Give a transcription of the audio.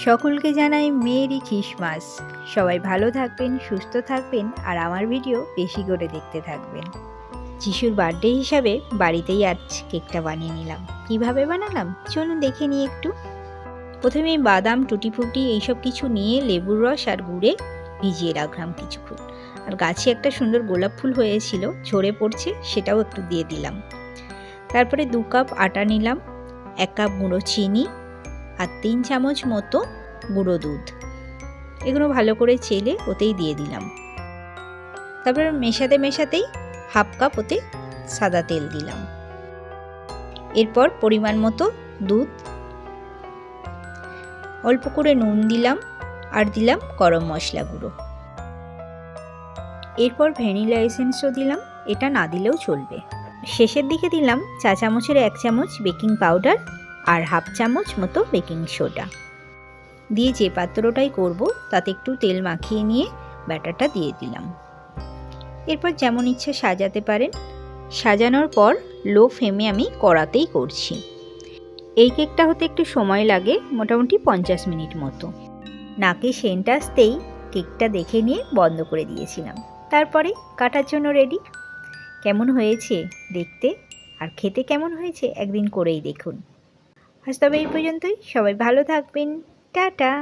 সকলকে জানাই Mary Christmas. সবাই ভালো থাকবেন, সুস্থ থাকবেন আর আমার ভিডিও বেশি করে দেখতে থাকবেন। যিশুর বার্থডে হিসাবে বাড়িতেই আজ কেকটা বানিয়ে নিলাম। কিভাবে বানালাম চলুন দেখে নিই একটু। প্রথমে বাদাম, টুটি ফুটি এইসব কিছু নিয়ে লেবুর রস আর গুড়ে ভিজিয়ে রাখলাম কিছুক্ষণ। আর গাছে একটা সুন্দর গোলাপ ফুল হয়েছিল, ঝরে পড়ছে, সেটাও একটু দিয়ে দিলাম। তারপরে 2 কাপ আটা নিলাম, 1 কাপ গুঁড়ো চিনি আর 3 চামচ মতো গুঁড়ো দুধ। এগুলো ভালো করে চেলে ওতেই দিয়ে দিলাম। তারপর মেশাতেই 1/2 কাপ ওতে সাদা তেল দিলাম। এরপর পরিমাণ মতো দুধ, অল্প করে নুন দিলাম আর দিলাম গরম মশলা গুঁড়ো। এরপর ভ্যানিলা এসেন্সও দিলাম, এটা না দিলেও চলবে। শেষের দিকে দিলাম 1 চামচের 1 চামচ বেকিং পাউডার আর 1/2 চামচ মতো বেকিং সোডা দিয়ে যে পাত্রটাই করব তাতে একটু তেল মাখিয়ে নিয়ে ব্যাটারটা দিয়ে দিলাম। এরপর যেমন ইচ্ছে সাজাতে পারেন। সাজানোর পর লো ফ্লেমে আমি কড়াতেই করছি। এই কেকটা হতে একটু সময় লাগে, মোটামুটি 50 মিনিট মতো। নাকে সেন্ট আসতেই কেকটা দেখে নিয়ে বন্ধ করে দিয়েছিলাম। তারপরে কাটার জন্য রেডি। কেমন হয়েছে দেখতে আর খেতে কেমন হয়েছে একদিন করেই দেখুন। আজ তবে এই পর্যন্তই। সবাই ভালো থাকবেন। টাটা।